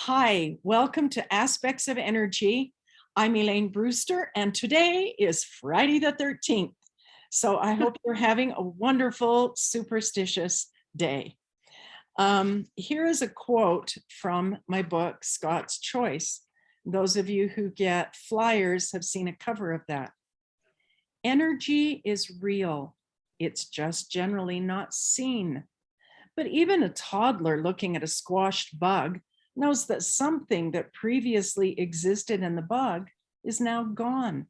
Hi, welcome to Aspects of Energy. I'm Elaine Brewster, and today is Friday the 13th. So I hope you're having a wonderful, superstitious day. Here is a quote from my book, Scott's Choice. Those of you who get flyers have seen a cover of that. Energy is real. It's just generally not seen. But even a toddler looking at a squashed bug knows that something that previously existed in the bug is now gone.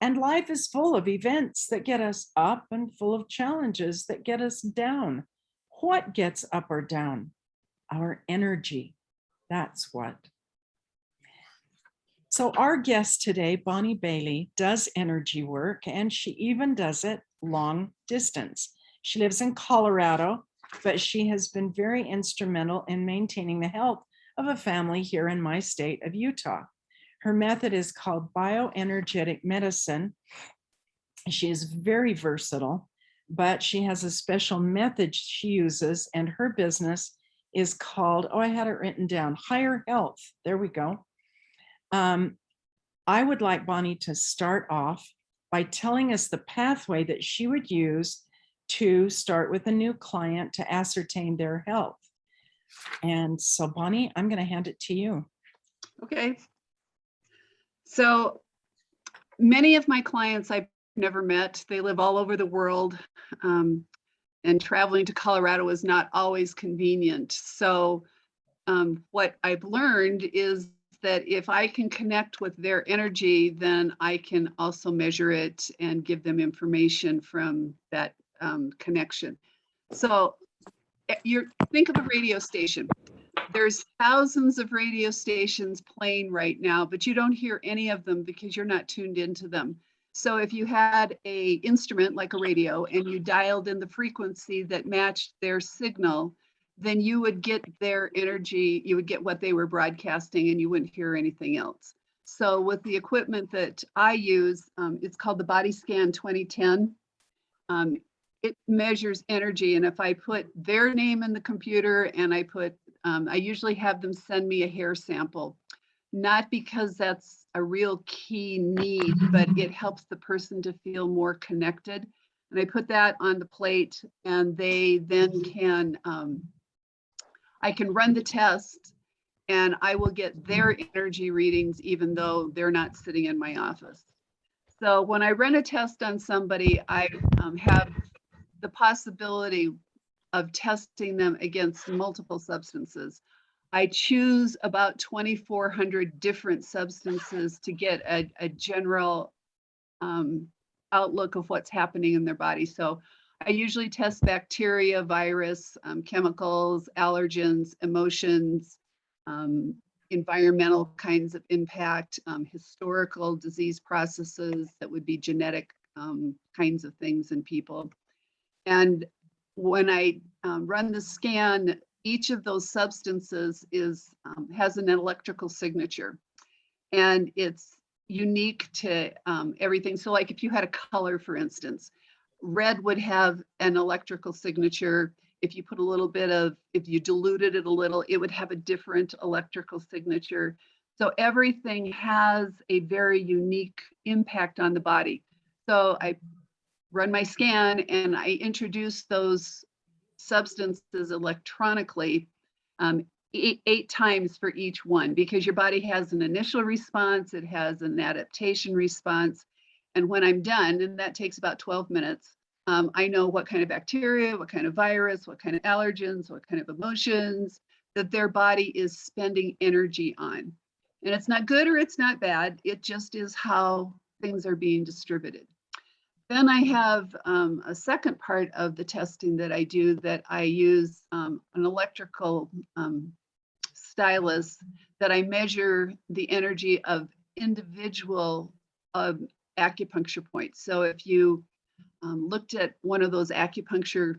And life is full of events that get us up and full of challenges that get us down. What gets up or down? Our energy. That's what. So our guest today, Bonnie Bailey, does energy work, and she even does it long distance. She lives in Colorado, but she has been very instrumental in maintaining the health of a family here in my state of Utah. Her method is called bioenergetic medicine. She is very versatile, but she has a special method she uses, and her business is called, I had it written down, Higher Health. There we go. I would like Bonnie to start off by telling us the pathway that she would use to start with a new client to ascertain their health. And so, Bonnie, I'm going to hand it to you. Okay. So many of my clients I've never met. They live all over the world, and traveling to Colorado is not always convenient. So what I've learned is that if I can connect with their energy, then I can also measure it and give them information from that connection. So think of a radio station. There's thousands of radio stations playing right now, but you don't hear any of them because you're not tuned into them. So if you had a instrument like a radio and you dialed in the frequency that matched their signal, then you would get their energy, you would get what they were broadcasting, and you wouldn't hear anything else. So with the equipment that I use, it's called the BodyScan 2010. It measures energy, and if I put their name in the computer and I usually have them send me a hair sample, not because that's a real key need, but it helps the person to feel more connected. And I put that on the plate, and they then can, I can run the test, and I will get their energy readings even though they're not sitting in my office. So when I run a test on somebody, I have the possibility of testing them against multiple substances. I choose about 2,400 different substances to get a general outlook of what's happening in their body. So I usually test bacteria, virus, chemicals, allergens, emotions, environmental kinds of impact, historical disease processes that would be genetic kinds of things in people. And when I run the scan, each of those substances has an electrical signature, and it's unique to everything. So like if you had a color, for instance, red would have an electrical signature. If you put a little bit if you diluted it a little, it would have a different electrical signature. So everything has a very unique impact on the body. So I run my scan and I introduce those substances electronically 8 times for each one, because your body has an initial response, it has an adaptation response. And when I'm done, and that takes about 12 minutes, I know what kind of bacteria, what kind of virus, what kind of allergens, what kind of emotions that their body is spending energy on. And it's not good or it's not bad, it just is how things are being distributed. Then I have a second part of the testing that I do, that I use an electrical stylus that I measure the energy of individual acupuncture points. So if you looked at one of those acupuncture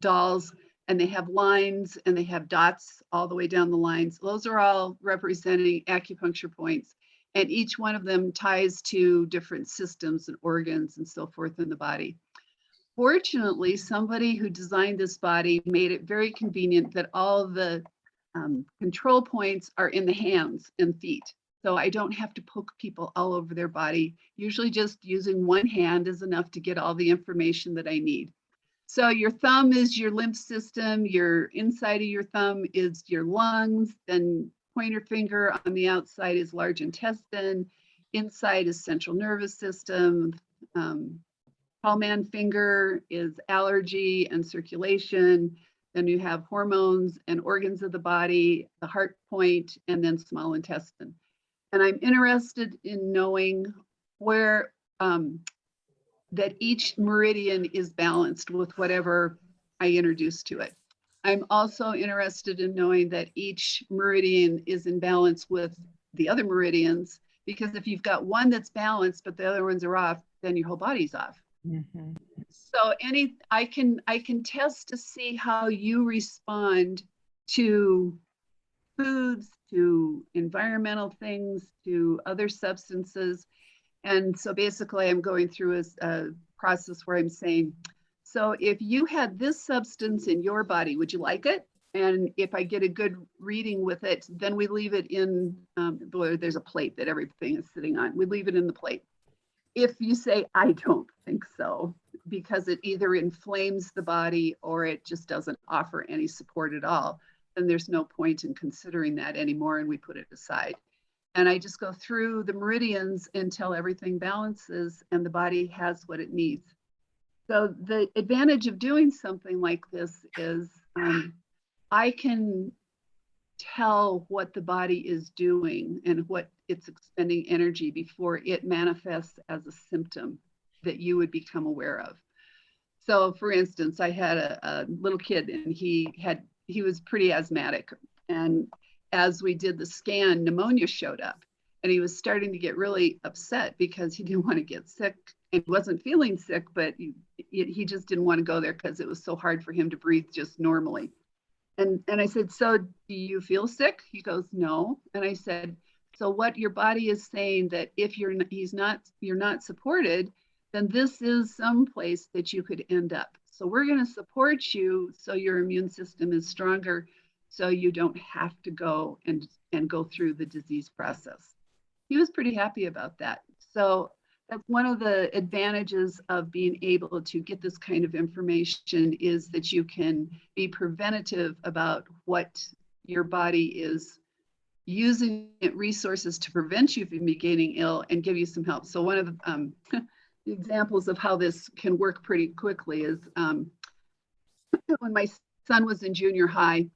dolls, and they have lines and they have dots all the way down the lines, those are all representing acupuncture points. And each one of them ties to different systems and organs and so forth in the body. Fortunately, somebody who designed this body made it very convenient that all the control points are in the hands and feet. So I don't have to poke people all over their body. Usually just using one hand is enough to get all the information that I need. So your thumb is your lymph system, your inside of your thumb is your lungs, then pointer finger on the outside is large intestine, inside is central nervous system, tall man finger is allergy and circulation, then you have hormones and organs of the body, the heart point, and then small intestine. And I'm interested in knowing where that each meridian is balanced with whatever I introduce to it. I'm also interested in knowing that each meridian is in balance with the other meridians, because if you've got one that's balanced, but the other ones are off, then your whole body's off. Mhm. So I can test to see how you respond to foods, to environmental things, to other substances. And so basically I'm going through a process where I'm saying, so if you had this substance in your body, would you like it? And if I get a good reading with it, then we leave it in, there's a plate that everything is sitting on. We leave it in the plate. If you say, I don't think so, because it either inflames the body or it just doesn't offer any support at all, then there's no point in considering that anymore, and we put it aside. And I just go through the meridians until everything balances and the body has what it needs. So the advantage of doing something like this is I can tell what the body is doing and what it's expending energy before it manifests as a symptom that you would become aware of. So for instance, I had a little kid and he was pretty asthmatic. And as we did the scan, pneumonia showed up and he was starting to get really upset because he didn't want to get sick and wasn't feeling sick, but he just didn't want to go there because it was so hard for him to breathe just normally. And I said, so do you feel sick? He goes, no. And I said, so what your body is saying that if you're not supported, then this is some place that you could end up. So we're going to support you so your immune system is stronger, so you don't have to go and go through the disease process. He was pretty happy about that. So that's one of the advantages of being able to get this kind of information, is that you can be preventative about what your body is using resources to prevent you from getting ill and give you some help. So one of the examples of how this can work pretty quickly is when my son was in junior high,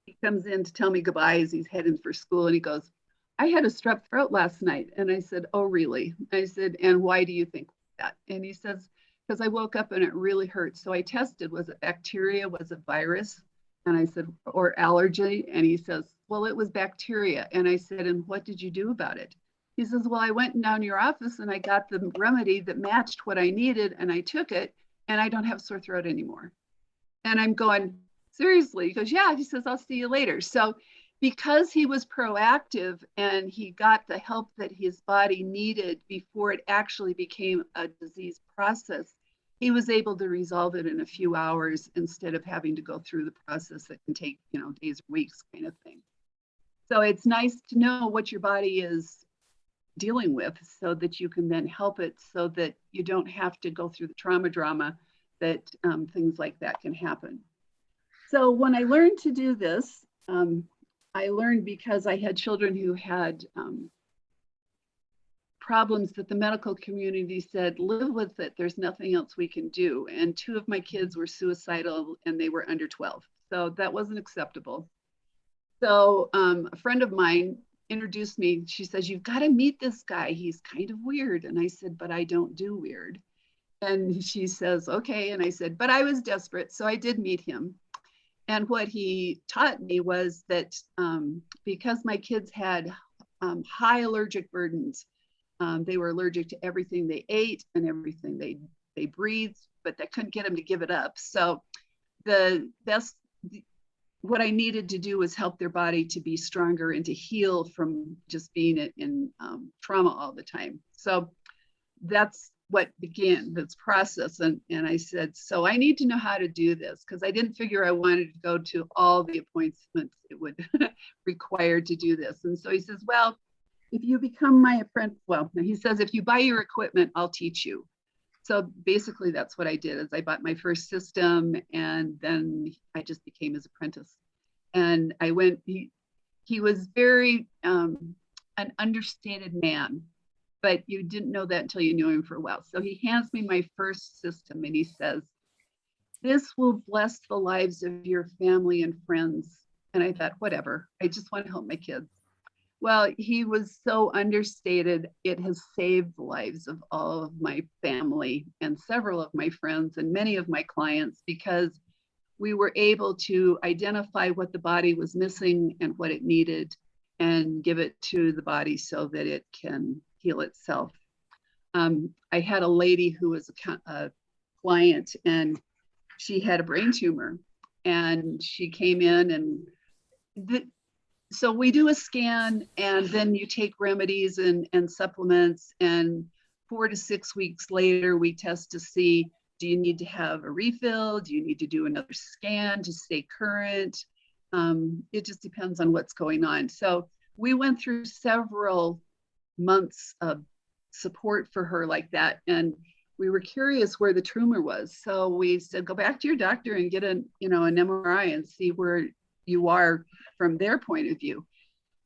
he comes in to tell me goodbye as he's heading for school, and he goes, I had a strep throat last night. And I said, oh, really? I said, and why do you think that? And he says, because I woke up and it really hurt. So I tested, was it bacteria? Was it virus? And I said, or allergy? And he says, well, it was bacteria. And I said, and what did you do about it? He says, well, I went down to your office and I got the remedy that matched what I needed and I took it and I don't have sore throat anymore. And I'm going, seriously? He goes, yeah. He says, I'll see you later. So because he was proactive and he got the help that his body needed before it actually became a disease process, he was able to resolve it in a few hours instead of having to go through the process that can take, days or weeks kind of thing. So it's nice to know what your body is dealing with so that you can then help it, so that you don't have to go through the trauma drama that things like that can happen. So when I learned to do this, I learned because I had children who had problems that the medical community said, live with it, there's nothing else we can do. And 2 of my kids were suicidal and they were under 12. So that wasn't acceptable. So a friend of mine introduced me. She says, you've got to meet this guy. He's kind of weird. And I said, but I don't do weird. And she says, okay. And I said, but I was desperate. So I did meet him. And what he taught me was that because my kids had high allergic burdens, they were allergic to everything they ate and everything they breathed, but they couldn't get them to give it up. So what I needed to do was help their body to be stronger and to heal from just being in trauma all the time. So that's what began this process. And I said, so I need to know how to do this, because I didn't figure I wanted to go to all the appointments it would require to do this. And so he says, well, if you become my apprentice, well, he says, if you buy your equipment, I'll teach you. So basically that's what I did, is I bought my first system, and then I just became his apprentice. And I went, he was very an understated man, but you didn't know that until you knew him for a while. So he hands me my first system and he says, this will bless the lives of your family and friends. And I thought, whatever, I just want to help my kids. Well, he was so understated. It has saved the lives of all of my family and several of my friends and many of my clients, because we were able to identify what the body was missing and what it needed, and give it to the body so that it can heal itself. I had a lady who was a client, and she had a brain tumor, and she came in, and so we do a scan, and then you take remedies and supplements, and 4 to 6 weeks later, we test to see, do you need to have a refill? Do you need to do another scan to stay current? It just depends on what's going on. So we went through several months of support for her like that. And we were curious where the tumor was. So we said, go back to your doctor and get an MRI and see where you are from their point of view.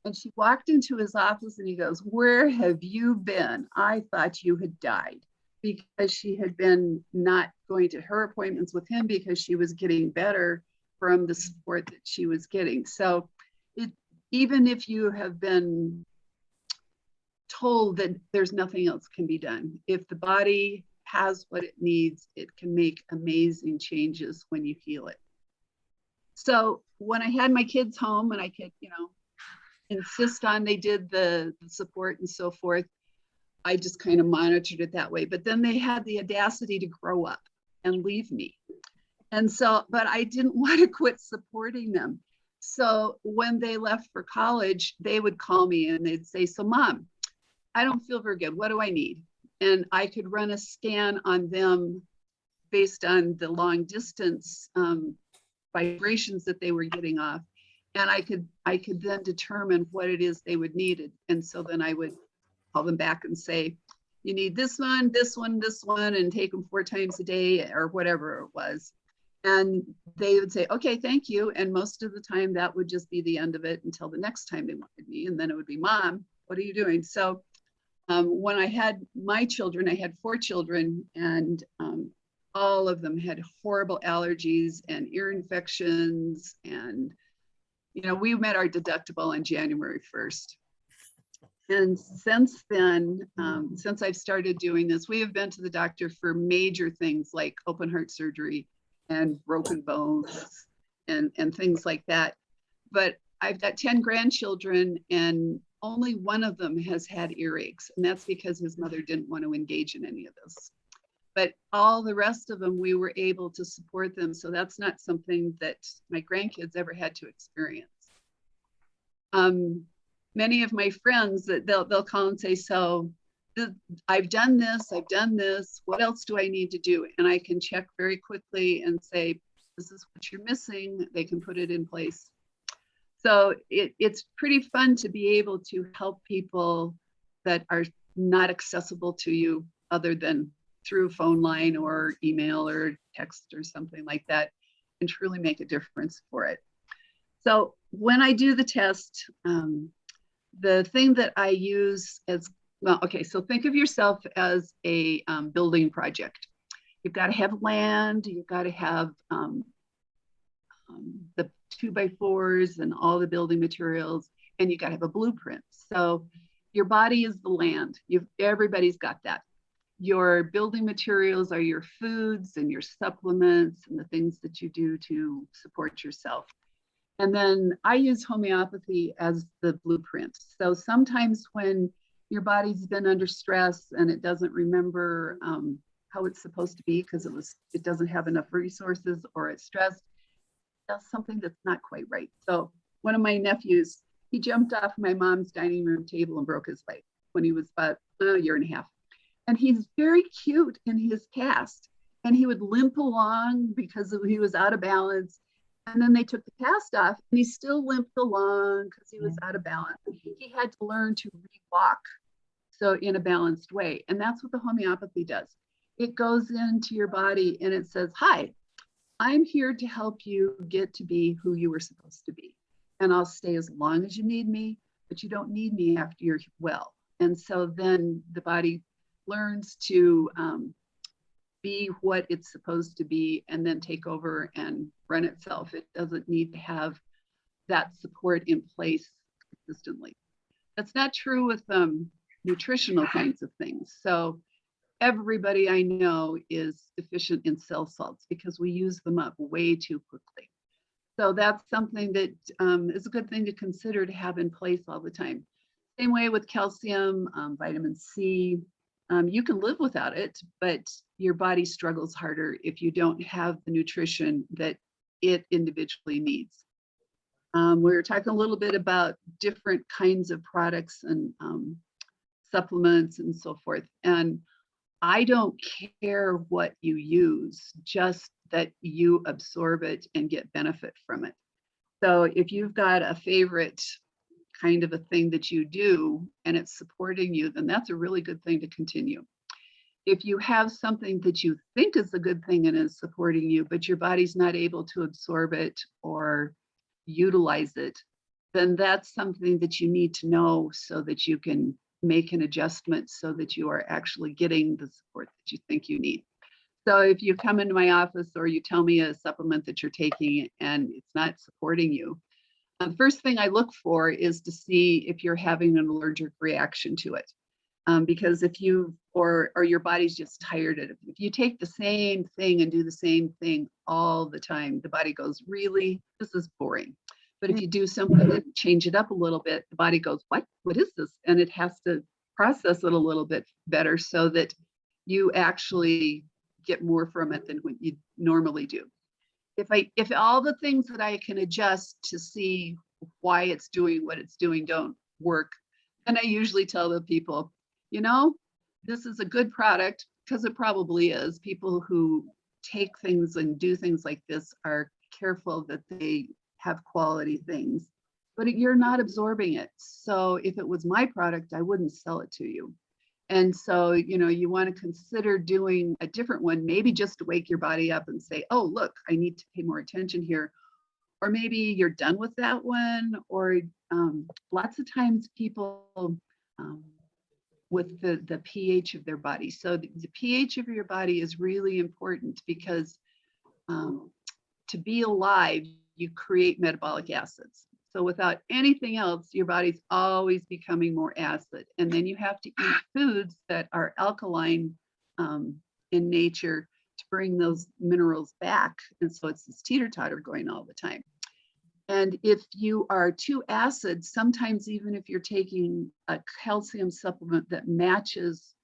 And she walked into his office and he goes, where have you been? I thought you had died, because she had been not going to her appointments with him because she was getting better from the support that she was getting. So even if you have been told that there's nothing else can be done, if the body has what it needs, it can make amazing changes when you heal it. So when I had my kids home and I could, insist on they did the support and so forth, I just kind of monitored it that way. But then they had the audacity to grow up and leave me. And so, but I didn't want to quit supporting them. So when they left for college, they would call me and they'd say, so Mom, I don't feel very good. What do I need? And I could run a scan on them based on the long distance vibrations that they were getting off. And I could then determine what it is they would need. And so then I would call them back and say, you need this one, this one, this one, and take them 4 times a day or whatever it was. And they would say, okay, thank you. And most of the time that would just be the end of it until the next time they wanted me. And then it would be, Mom, what are you doing? So when I had my children, I had 4 children, and all of them had horrible allergies and ear infections. And, we met our deductible on January 1st. And since then, since I've started doing this, we have been to the doctor for major things like open heart surgery and broken bones and things like that. But I've got 10 grandchildren, and only one of them has had earaches. And that's because his mother didn't want to engage in any of this. But all the rest of them, we were able to support them. So that's not something that my grandkids ever had to experience. Many of my friends, that they'll call and say, so I've done this, what else do I need to do? And I can check very quickly and say, this is what you're missing. They can put it in place. So it's pretty fun to be able to help people that are not accessible to you other than through phone line or email or text or something like that, and truly make a difference for it. So when I do the test, the thing that I use as well, okay, so think of yourself as a building project. You've got to have land, you've got to have the 2x4s and all the building materials, and you got to have a blueprint. So your body is the land. Everybody's got that. Your building materials are your foods and your supplements and the things that you do to support yourself. And then I use homeopathy as the blueprint. So sometimes when your body's been under stress and it doesn't remember how it's supposed to be because it doesn't have enough resources, or it's stressed, it does something that's not quite right. So one of my nephews, he jumped off my mom's dining room table and broke his leg when he was about a year and a half. And he's very cute in his cast. And he would limp along because he was out of balance. And then they took the cast off and he still limped along because he was out of balance. He had to learn to re-walk, so in a balanced way. And that's what the homeopathy does. It goes into your body and it says, hi, I'm here to help you get to be who you were supposed to be. And I'll stay as long as you need me, but you don't need me after you're well. And so then the body learns to be what it's supposed to be and then take over and run itself. It doesn't need to have that support in place consistently. That's not true with nutritional kinds of things. So everybody I know is deficient in cell salts because we use them up way too quickly. So that's something that is a good thing to consider to have in place all the time. Same way with calcium, vitamin C. You can live without it, but your body struggles harder if you don't have the nutrition that it individually needs. We were talking a little bit about different kinds of products and supplements and so forth. And I don't care what you use, just that you absorb it and get benefit from it. So if you've got a favorite kind of a thing that you do and it's supporting you, then that's a really good thing to continue. If you have something that you think is a good thing and is supporting you, but your body's not able to absorb it or utilize it, then that's something that you need to know so that you can make an adjustment so that you are actually getting the support that you think you need. So if you come into my office or you tell me a supplement that you're taking and it's not supporting you, the first thing I look for is to see if you're having an allergic reaction to it. Because if you, or your body's just tired of it. If you take the same thing and do the same thing all the time, the body goes, really, this is boring. But if you do something and change it up a little bit, the body goes, what is this? And it has to process it a little bit better so that you actually get more from it than what you normally do. If all the things that I can adjust to see why it's doing what it's doing don't work, then I usually tell the people, you know, this is a good product, because it probably is. People who take things and do things like this are careful that they have quality things, but you're not absorbing it. So if it was my product, I wouldn't sell it to you. And so, you know, you want to consider doing a different one, maybe just to wake your body up and say, oh, look, I need to pay more attention here. Or maybe you're done with that one. Or lots of times people with the pH of their body. So the pH of your body is really important because to be alive, you create metabolic acids. So without anything else, your body's always becoming more acid. And then you have to eat foods that are alkaline in nature to bring those minerals back. And so it's this teeter-totter going all the time. And if you are too acid, sometimes even if you're taking a calcium supplement that matches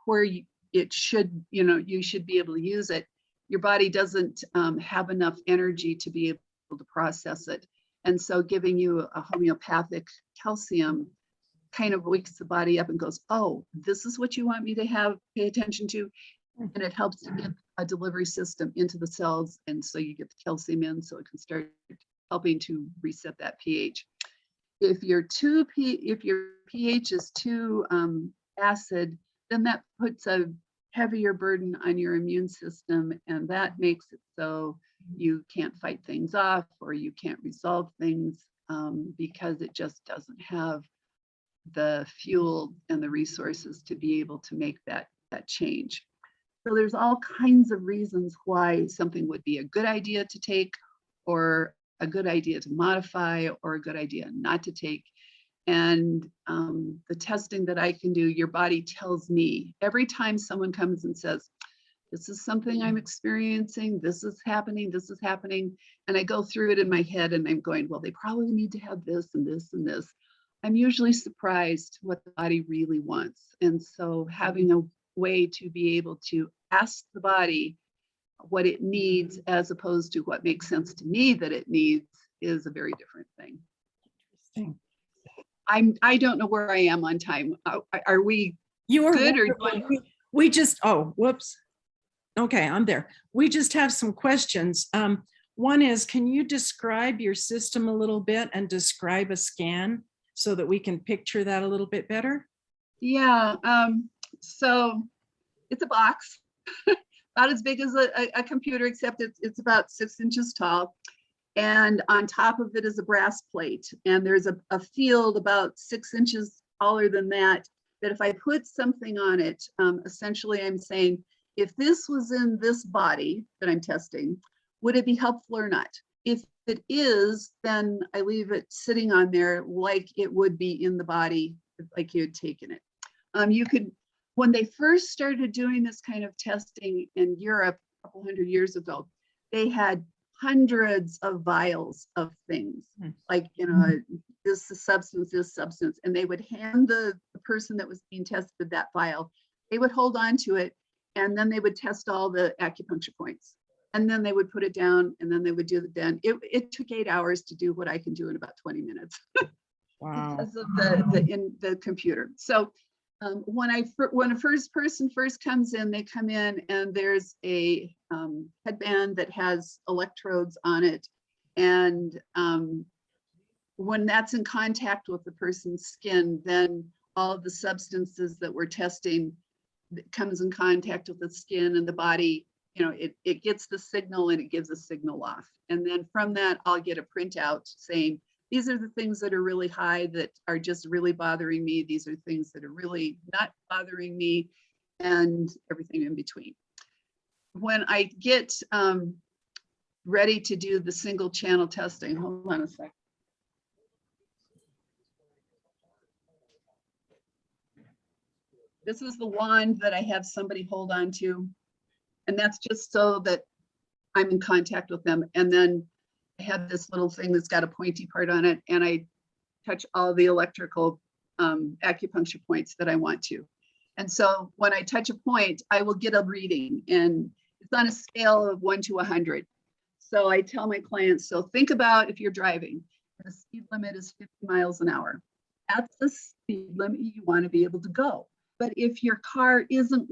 where it should, you know, you should be able to use it, your body doesn't have enough energy to be able to process it. And so giving you a homeopathic calcium kind of wakes the body up and goes, oh, this is what you want me to pay attention to. And it helps to get a delivery system into the cells. And so you get the calcium in so it can start helping to reset that pH. If your pH is too acid, then that puts a heavier burden on your immune system, and that makes it so you can't fight things off or you can't resolve things because it just doesn't have the fuel and the resources to be able to make that change. So there's all kinds of reasons why something would be a good idea to take, or a good idea to modify, or a good idea not to take. And the testing that I can do, your body tells me every time someone comes and says, this is something I'm experiencing, this is happening, and I go through it in my head and I'm going, well, they probably need to have this and this and this. I'm usually surprised what the body really wants. And so having a way to be able to ask the body what it needs as opposed to what makes sense to me that it needs is a very different thing. Interesting. I don't know where I am on time. Are we You are good? wonderful. We just, oh, whoops. Okay, I'm there. We just have some questions. One is, can you describe your system a little bit and describe a scan so that we can picture that a little bit better? Yeah, so it's a box, about as big as a computer, except it's about 6 inches tall. And on top of it is a brass plate. And there's a field about 6 inches taller than that, that if I put something on it, essentially I'm saying, if this was in this body that I'm testing, would it be helpful or not? If it is, then I leave it sitting on there like it would be in the body, like you had taken it. You could, when they first started doing this kind of testing in Europe a couple hundred years ago, they had hundreds of vials of things, like, you know, this substance, and they would hand the person that was being tested that vial. They would hold on to it, and then they would test all the acupuncture points, and then they would put it down, and then they would do the den. It took 8 hours to do what I can do in about 20 minutes. Wow. Because of the computer. So when a first person comes in, they come in and there's a headband that has electrodes on it, and when that's in contact with the person's skin, then all of the substances that we're testing that comes in contact with the skin and the body, you know, it gets the signal and it gives a signal off. And then from that, I'll get a printout saying, these are the things that are really high that are just really bothering me. These are things that are really not bothering me, and everything in between. When I get ready to do the single channel testing, hold on a second. This is the wand that I have somebody hold on to. And that's just so that I'm in contact with them. And then I have this little thing that's got a pointy part on it, and I touch all the electrical acupuncture points that I want to. And so when I touch a point, I will get a reading, and it's on a scale of 1 to 100. So I tell my clients, so think about if you're driving, and the speed limit is 50 miles an hour. That's the speed limit you want to be able to go. But if your car isn't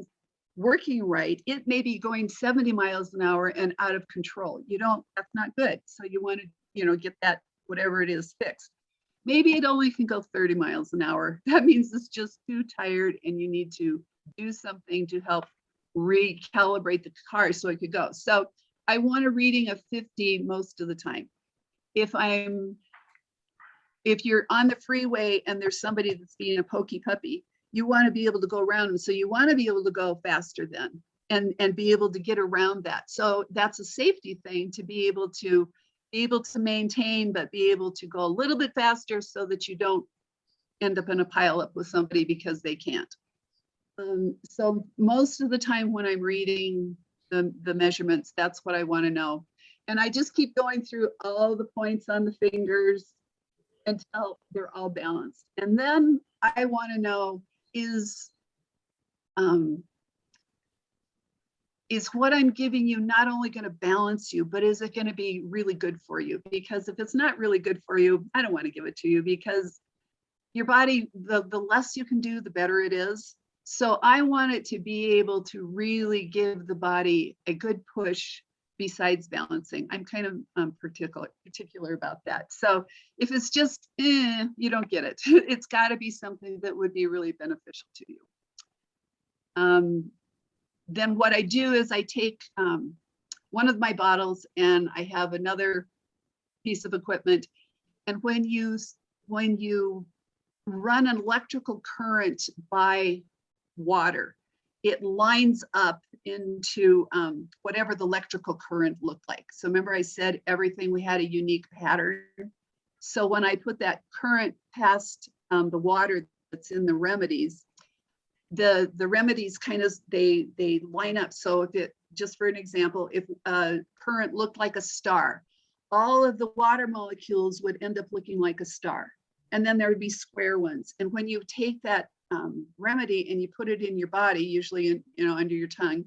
working right, it may be going 70 miles an hour and out of control. That's not good. So you want to, get that, whatever it is, fixed. Maybe it only can go 30 miles an hour. That means it's just too tired and you need to do something to help recalibrate the car so it could go. So I want a reading of 50 most of the time. If you're on the freeway and there's somebody that's being a pokey puppy, you want to be able to go around them. So you want to be able to go faster then and be able to get around that. So that's a safety thing, to be able to maintain, but be able to go a little bit faster so that you don't end up in a pile up with somebody because they can't. So most of the time when I'm reading the measurements, that's what I want to know. And I just keep going through all the points on the fingers until they're all balanced. And then I want to know, is what I'm giving you not only going to balance you, but is it going to be really good for you? Because if it's not really good for you, I don't want to give it to you, because your body, the less you can do, the better it is. So I want it to be able to really give the body a good push besides balancing. I'm kind of particular about that. So if it's just, you don't get it. It's got to be something that would be really beneficial to you. Then what I do is I take one of my bottles and I have another piece of equipment. And when you run an electrical current by water, it lines up into whatever the electrical current looked like. So remember I said everything, we had a unique pattern. So when I put that current past the water that's in the remedies, the remedies kind of, they line up. So if it, just for an example, if a current looked like a star, all of the water molecules would end up looking like a star. And then there would be square ones. And when you take that remedy and you put it in your body, usually under your tongue,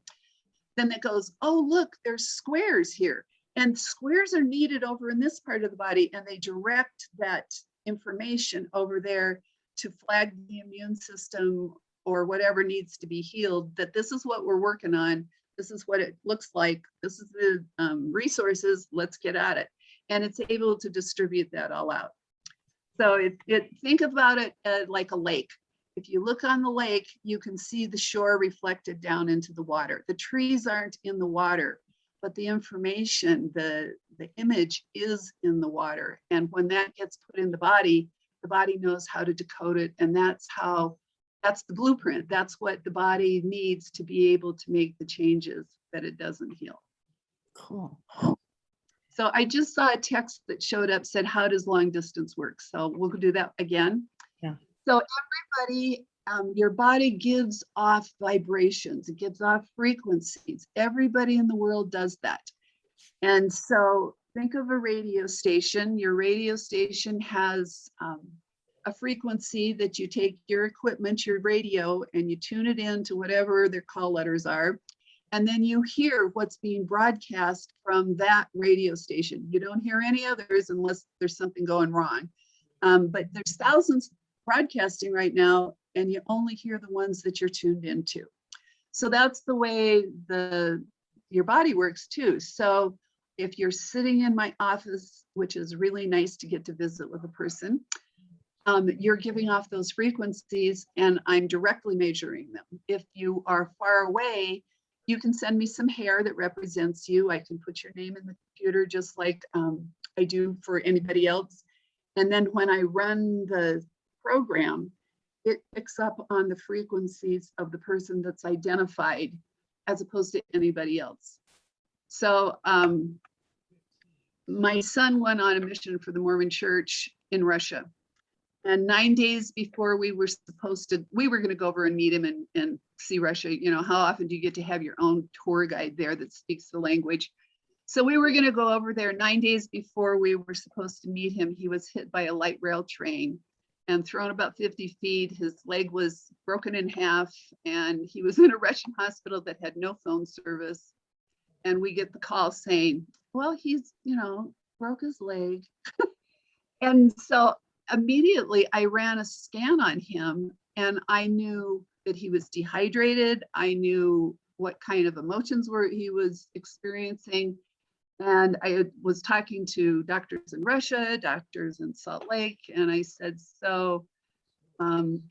then it goes, oh, look, there's squares here. And squares are needed over in this part of the body. And they direct that information over there to flag the immune system or whatever needs to be healed, that this is what we're working on. This is what it looks like. This is the resources. Let's get at it. And it's able to distribute that all out. So think about it like a lake. If you look on the lake, you can see the shore reflected down into the water. The trees aren't in the water, but the information, the image is in the water. And when that gets put in the body knows how to decode it. And that's the blueprint. That's what the body needs to be able to make the changes that it doesn't heal. Cool. So I just saw a text that showed up, said, how does long distance work? So we'll do that again. Yeah. So everybody, your body gives off vibrations. It gives off frequencies. Everybody in the world does that. And so think of a radio station. Your radio station has a frequency that you take your equipment, your radio, and you tune it into whatever their call letters are. And then you hear what's being broadcast from that radio station. You don't hear any others unless there's something going wrong. But there's thousands broadcasting right now, and you only hear the ones that you're tuned into. So that's the way your body works too. So if you're sitting in my office, which is really nice to get to visit with a person, you're giving off those frequencies and I'm directly measuring them. If you are far away, you can send me some hair that represents you. I can put your name in the computer just like I do for anybody else. And then when I run the program, it picks up on the frequencies of the person that's identified as opposed to anybody else. So my son went on a mission for the Mormon Church in Russia. And 9 days before we were going to go over and meet him and see Russia. You know, how often do you get to have your own tour guide there that speaks the language? So we were going to go over there 9 days before we were supposed to meet him. He was hit by a light rail train and thrown about 50 feet. His leg was broken in half and he was in a Russian hospital that had no phone service. And we get the call saying, well, he's, broke his leg. And so immediately I ran a scan on him and I knew that he was dehydrated. I knew what kind of emotions he was experiencing. And I was talking to doctors in Russia, doctors in Salt Lake, and I said, so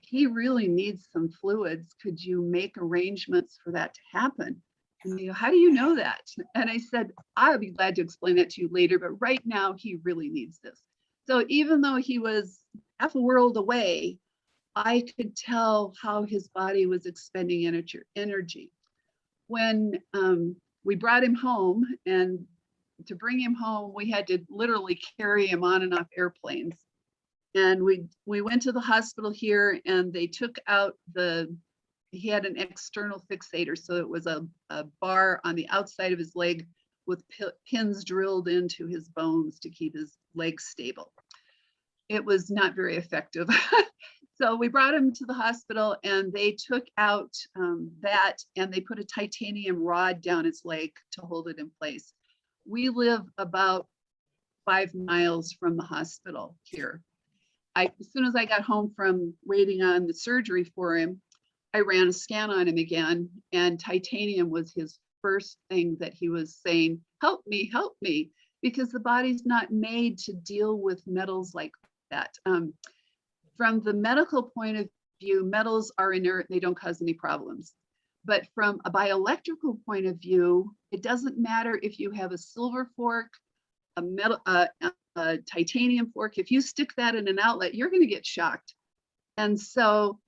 he really needs some fluids. Could you make arrangements for that to happen? And they go, how do you know that? And I said, I'll be glad to explain that to you later, but right now he really needs this. So even though he was half a world away, I could tell how his body was expending energy. When we brought him home, and to bring him home, we had to literally carry him on and off airplanes. And we went to the hospital here and they took out he had an external fixator. So it was a bar on the outside of his leg with pins drilled into his bones to keep his legs stable. It was not very effective. So we brought him to the hospital and they took out that and they put a titanium rod down his leg to hold it in place. We live about 5 miles from the hospital here. As soon as I got home from waiting on the surgery for him, I ran a scan on him again, and titanium was his first thing that he was saying, help me, because the body's not made to deal with metals like that. From the medical point of view, metals are inert, they don't cause any problems. But from a bioelectrical point of view, it doesn't matter if you have a silver fork, a titanium fork. If you stick that in an outlet, you're going to get shocked. And so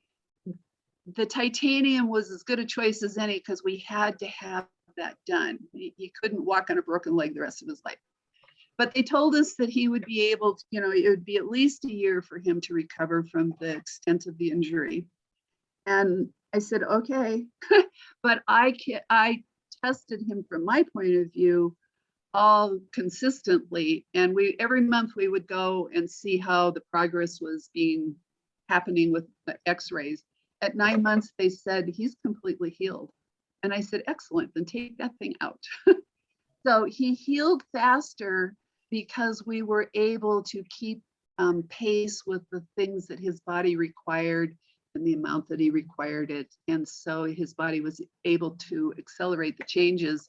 the titanium was as good a choice as any because we had to have that done. He couldn't walk on a broken leg the rest of his life. But they told us that he would be able to, it would be at least a year for him to recover from the extent of the injury. And I said, okay, but I tested him from my point of view all consistently. And every month we would go and see how the progress was happening with the x-rays. At 9 months, they said, he's completely healed. And I said, excellent, then take that thing out. So he healed faster because we were able to keep pace with the things that his body required in the amount that he required it. And so his body was able to accelerate the changes,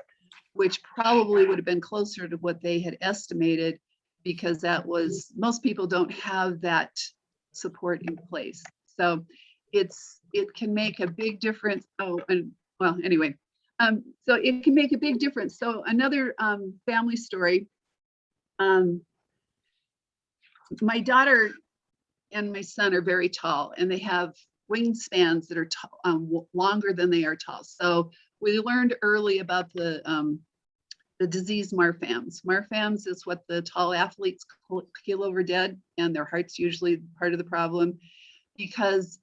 which probably would have been closer to what they had estimated, because that was, most people don't have that support in place. So it can make a big difference. Oh, and well, anyway, so it can make a big difference. So another family story. My daughter and my son are very tall, and they have wingspans that are longer than they are tall. So we learned early about the disease Marfan's. Marfan's is what the tall athletes keel over dead, and their heart's usually part of the problem, because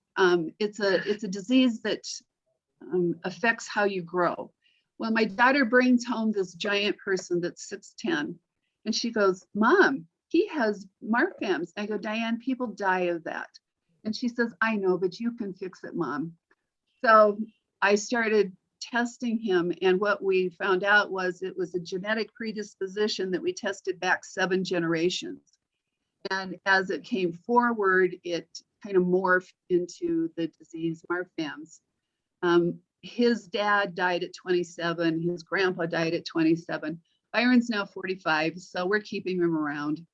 it's a disease that affects how you grow. Well, my daughter brings home this giant person that's 6'10", and she goes, "Mom, he has Marfan's." I go, "Diane, people die of that." And she says, "I know, but you can fix it, Mom." So I started testing him, and what we found out was it was a genetic predisposition that we tested back 7 generations. And as it came forward, it kind of morphed into the disease Marfan's. His dad died at 27. His grandpa died at 27. Byron's now 45, so we're keeping him around.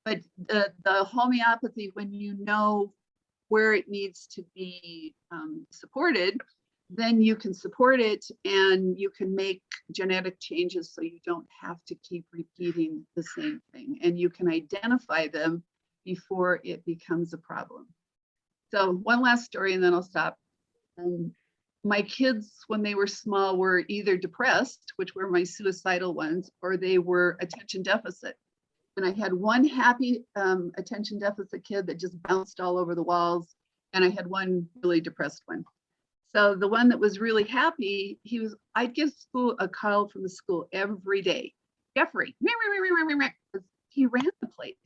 But the homeopathy, when you know where it needs to be supported, then you can support it, and you can make genetic changes so you don't have to keep repeating the same thing, and you can identify them before it becomes a problem. So one last story, and then I'll stop. My kids, when they were small, were either depressed, which were my suicidal ones, or they were attention deficit. And I had one happy attention deficit kid that just bounced all over the walls, and I had one really depressed one. So the one that was really happy, I'd give school a call from the school every day. "Jeffrey," he ran the place.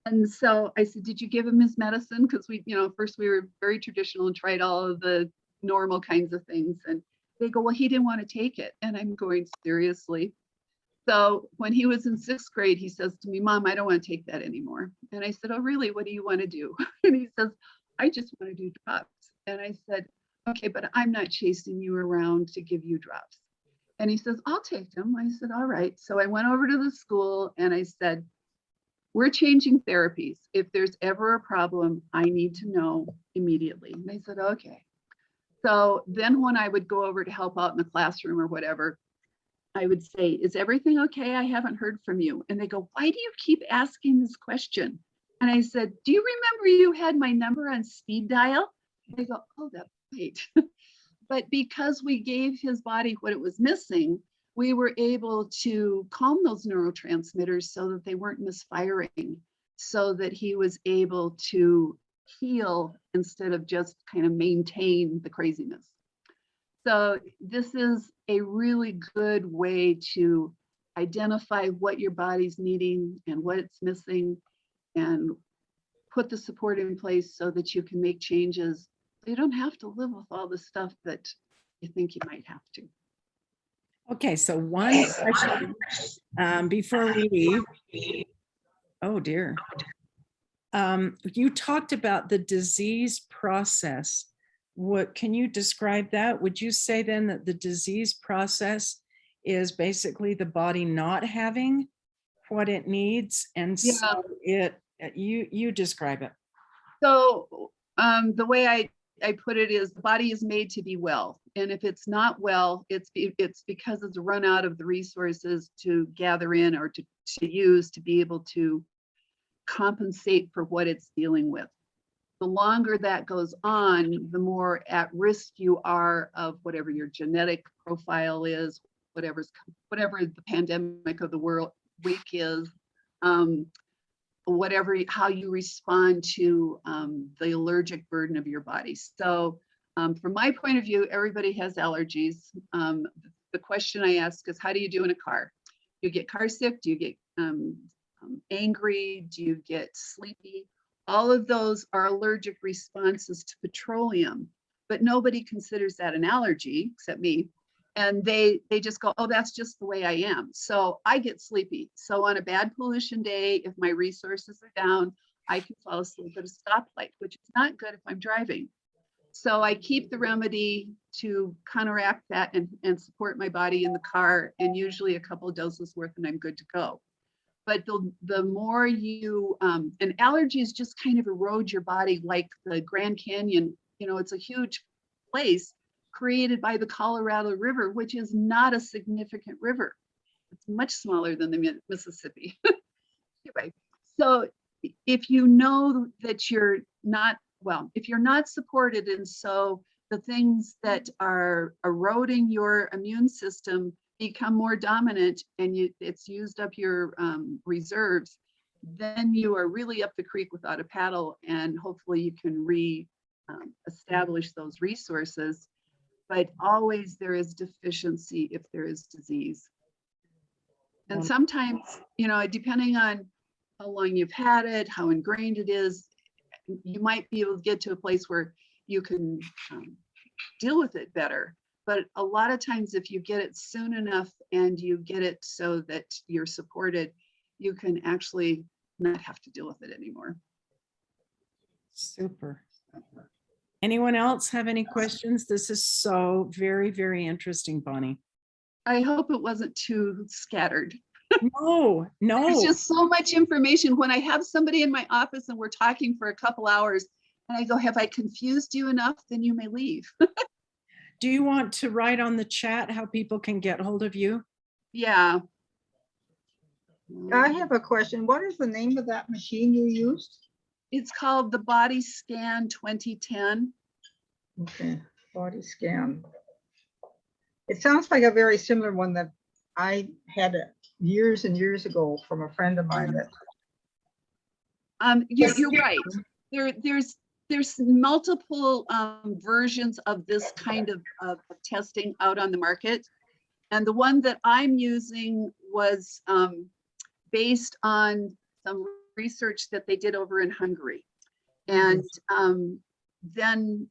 And so I said, "Did you give him his medicine?" Because first we were very traditional and tried all of the normal kinds of things. And they go, "Well, he didn't want to take it." And I'm going, "Seriously?" So when he was in 6th grade, he says to me, "Mom, I don't want to take that anymore." And I said, "Oh, really? What do you want to do?" And he says, "I just want to do drops." And I said, "Okay, but I'm not chasing you around to give you drops." And he says, "I'll take them." I said, "All right." So I went over to the school and I said, "We're changing therapies. If there's ever a problem, I need to know immediately." And they said, "Okay." So then when I would go over to help out in the classroom or whatever, I would say, "Is everything okay? I haven't heard from you." And they go, "Why do you keep asking this question?" And I said, "Do you remember you had my number on speed dial?" And they go, "Oh, that's right." But because we gave his body what it was missing, we were able to calm those neurotransmitters so that they weren't misfiring, so that he was able to heal instead of just kind of maintain the craziness. So this is a really good way to identify what your body's needing and what it's missing, and put the support in place so that you can make changes. You don't have to live with all the stuff that you think you might have to. Okay, so one question before we leave. Oh dear. You talked about the disease process. What can you describe that? Would you say then that the disease process is basically the body not having what it needs, and so you describe it? So the way I put it is, the body is made to be well, and if it's not well, it's because it's run out of the resources to gather in or to use to be able to compensate for what it's dealing with. The longer that goes on, the more at risk you are of whatever your genetic profile is, whatever the pandemic of the week is, how you respond to the allergic burden of your body. So from my point of view, everybody has allergies. The question I ask is, how do you do in a car? Do you get car sick? Do you get angry? Do you get sleepy? All of those are allergic responses to petroleum, but nobody considers that an allergy except me. And they just go, "Oh, that's just the way I am." So I get sleepy. So on a bad pollution day, if my resources are down, I can fall asleep at a stoplight, which is not good if I'm driving. So I keep the remedy to counteract that and support my body in the car, and usually a couple of doses worth, and I'm good to go. But the more you, and allergies just kind of erode your body like the Grand Canyon, you know, it's a huge place created by the Colorado River, which is not a significant river. It's much smaller than the Mississippi. Anyway, so if you know that you're not, well, if you're not supported, and so the things that are eroding your immune system become more dominant, and it's used up your reserves, then you are really up the creek without a paddle, and hopefully you can establish those resources. But always there is deficiency if there is disease. And sometimes, you know, depending on how long you've had it, how ingrained it is, you might be able to get to a place where you can deal with it better. But a lot of times, if you get it soon enough and you get it so that you're supported, you can actually not have to deal with it anymore. Super. Anyone else have any questions? This is so very, very interesting, Bonnie. I hope it wasn't too scattered. No, no. There's just so much information. When I have somebody in my office and we're talking for a couple hours and I go, have I confused you enough? Then you may leave. Do you want to write on the chat how people can get hold of you? Yeah. I have a question. What is the name of that machine you used? It's called the BodyScan 2010. Okay, BodyScan. It sounds like a very similar one that I had years and years ago from a friend of mine. You're right. There's multiple versions of this kind of testing out on the market. And the one that I'm using was based on some research that they did over in Hungary. And then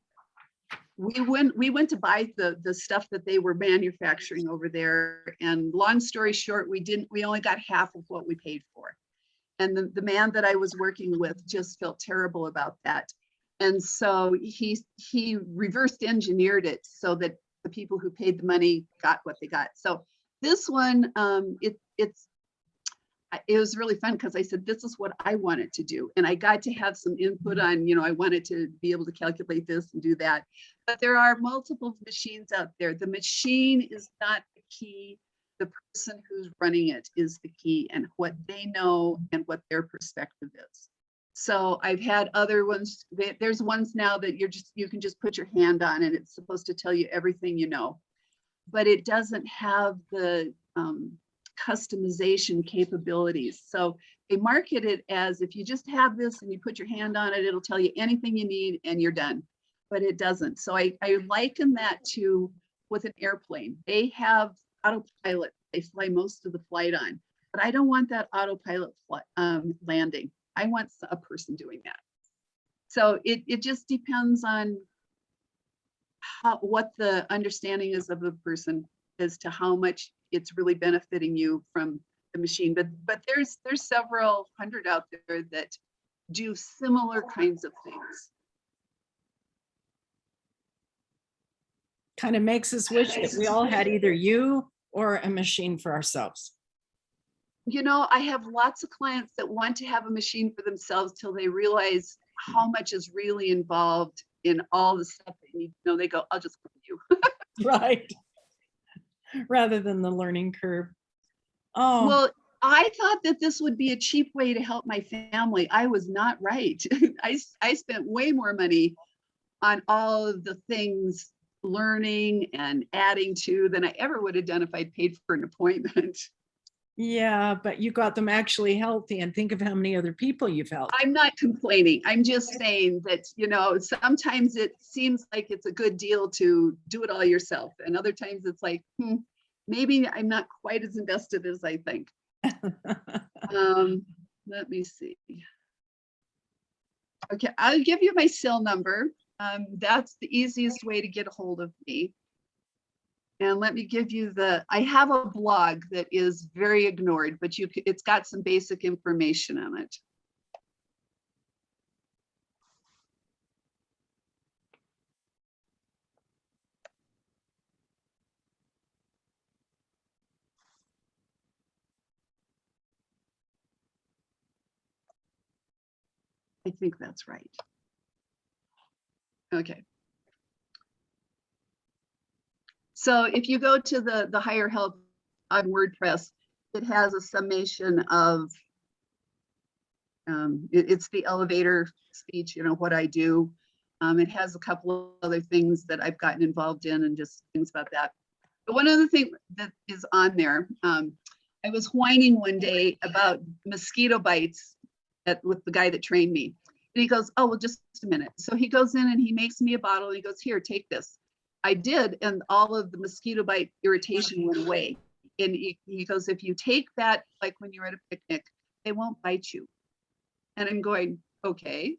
we went to buy the stuff that they were manufacturing over there. And long story short, we only got half of what we paid for. And the man that I was working with just felt terrible about that. And so he reversed engineered it so that the people who paid the money got what they got. So this one, it was really fun because I said, this is what I wanted to do. And I got to have some input on, you know, I wanted to be able to calculate this and do that. But there are multiple machines out there. The machine is not the key. The person who's running it is the key, and what they know and what their perspective is. So I've had other ones. There's ones now that you can just put your hand on and it's supposed to tell you everything you know, but it doesn't have the customization capabilities. So they market it as if you just have this and you put your hand on it, it'll tell you anything you need and you're done. But it doesn't. So I liken that to with an airplane. They have autopilot. They fly most of the flight on, but I don't want that autopilot landing. I want a person doing that. So it just depends on what the understanding is of the person as to how much it's really benefiting you from the machine. But there's several hundred out there that do similar kinds of things. Kind of makes us wish that we all had either you or a machine for ourselves. You know, I have lots of clients that want to have a machine for themselves till they realize how much is really involved in all the stuff they need to know. They go, I'll just go with you. Right. Rather than the learning curve. Oh. Well, I thought that this would be a cheap way to help my family. I was not right. I spent way more money on all of the things, learning and adding to, than I ever would have done if I'd paid for an appointment. Yeah, but you got them actually healthy, and think of how many other people you've helped. I'm not complaining. I'm just saying that, you know, sometimes it seems like it's a good deal to do it all yourself. And other times it's like, maybe I'm not quite as invested as I think. Let me see. Okay, I'll give you my cell number. That's the easiest way to get a hold of me. And let me give you I have a blog that is very ignored, but it's got some basic information on it. I think that's right. Okay. So if you go to the Higher Health on WordPress, it has a summation of, it's the elevator speech, you know, what I do. It has a couple of other things that I've gotten involved in and just things about that. But one other thing that is on there, I was whining one day about mosquito bites with the guy that trained me. And he goes, oh, well, just a minute. So he goes in and he makes me a bottle and he goes, here, take this. I did, and all of the mosquito bite irritation went away. And he goes, if you take that, like when you're at a picnic, they won't bite you. And I'm going, okay.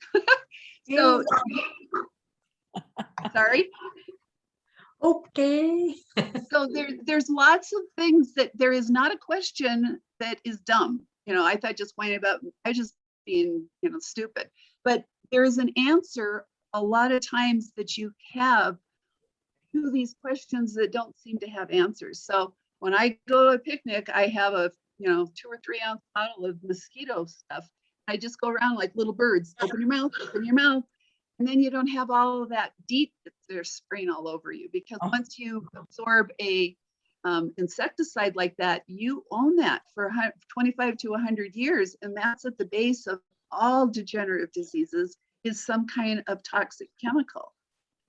So, sorry. Okay. So there's lots of things that there is not a question that is dumb. You know, I thought just whining about, I just being, you know, stupid. But there is an answer a lot of times that you have to these questions that don't seem to have answers. So when I go to a picnic, I have a, you know, 2 or 3 ounce bottle of mosquito stuff. I just go around like little birds, open your mouth, open your mouth. And then you don't have all of that DEET that they're spraying all over you, because once you absorb a insecticide like that, you own that for 25 to 100 years. And that's at the base of all degenerative diseases, is some kind of toxic chemical.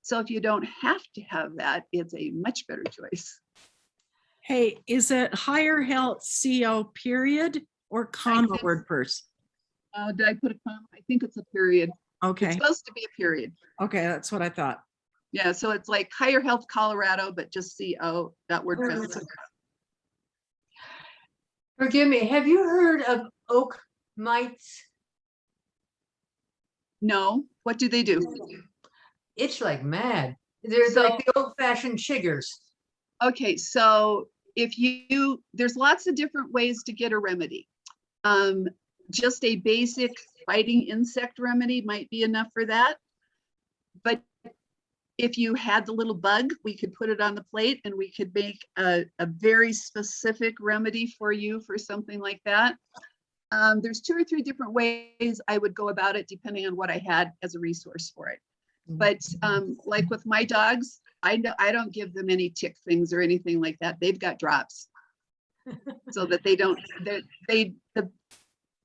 So if you don't have to have that, it's a much better choice. Hey, is it Higher Health CO period or comma word first? Did I put a comma? I think it's a period. It's Okay, supposed to be a period. okay, that's what I thought. Yeah, so it's like Higher Health Colorado, but just CO, that WordPress. Forgive me, have you heard of oak mites? No, what do they do? It's like mad. There's like the old-fashioned chiggers. Okay, so if there's lots of different ways to get a remedy. Just a basic fighting insect remedy might be enough for that. But if you had the little bug, we could put it on the plate and we could make a very specific remedy for you for something like that. There's 2 or 3 different ways I would go about it, depending on what I had as a resource for it. But like with my dogs, I don't give them any tick things or anything like that. They've got drops so that they don't,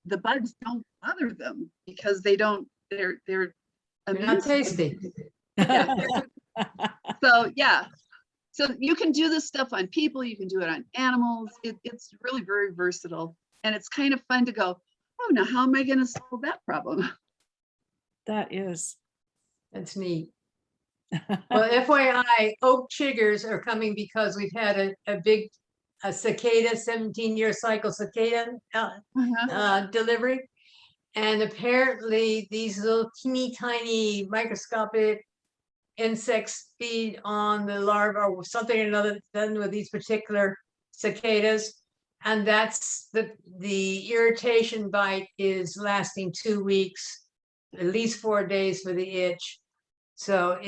the bugs don't bother them, because they're They're not tasty. Yeah. So yeah, so you can do this stuff on people, you can do it on animals. It's really very versatile, and it's kind of fun to go, oh, now how am I going to solve that problem? That is. That's neat. Well, FYI, oak chiggers are coming because we've had a big cicada, 17-year cycle cicada delivery. And apparently these little teeny tiny microscopic insects feed on the larva or something or another done with these particular cicadas. And that's the irritation bite is lasting 2 weeks, at least 4 days for the itch. So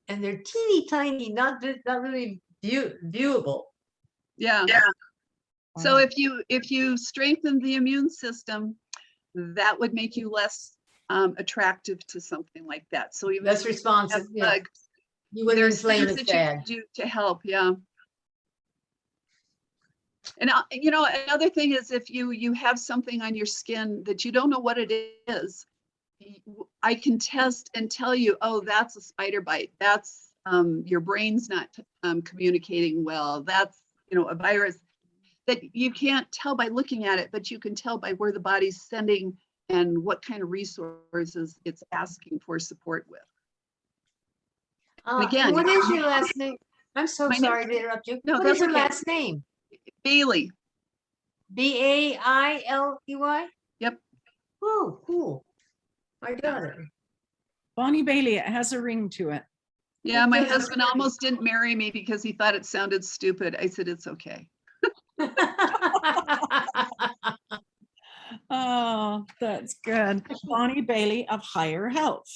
and they're teeny tiny, not really viewable. Yeah. So if you strengthen the immune system, that would make you less attractive to something like that. So even Less responsive. Yeah. You wouldn't inflame things it that you bad. can do to help. Yeah. And you know, another thing is, if you have something on your skin that you don't know what it is, I can test and tell you, oh, that's a spider bite. That's your brain's not communicating well. That's, you know, a virus that you can't tell by looking at it, but you can tell by where the body's sending and what kind of resources it's asking for support with. Again, what is your last name? I'm so sorry to interrupt you. No, What that's is your okay. last name? Bailey. Bailey? Yep. Oh, cool. I got it. Bonnie Bailey, it has a ring to it. Yeah, my husband almost didn't marry me because he thought it sounded stupid. I said, it's okay. Oh, that's good. Bonnie Bailey of Higher Health.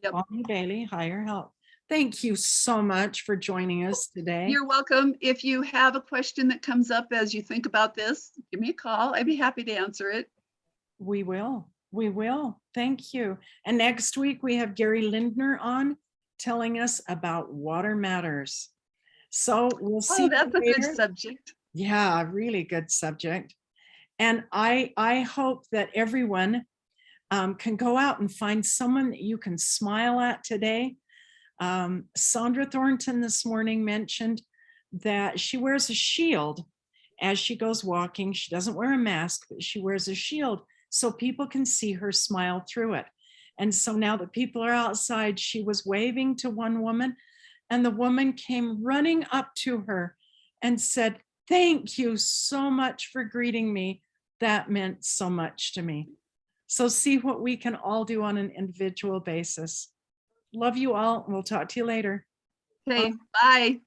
Yep. Bonnie Bailey, Higher Health. Thank you so much for joining us today. You're welcome. If you have a question that comes up as you think about this, give me a call. I'd be happy to answer it. We will. We will. Thank you. And next week we have Gary Lindner on telling us about water matters. So we'll see. Oh, that's a good later. subject. Yeah, really good subject. And I hope that everyone can go out and find someone that you can smile at today. Sandra Thornton this morning mentioned that she wears a shield as she goes walking. She doesn't wear a mask, but she wears a shield so people can see her smile through it. And so now that people are outside, she was waving to one woman, and the woman came running up to her and said, "Thank you so much for greeting me. That meant so much to me." So see what we can all do on an individual basis. Love you all. We'll talk to you later. Okay, bye.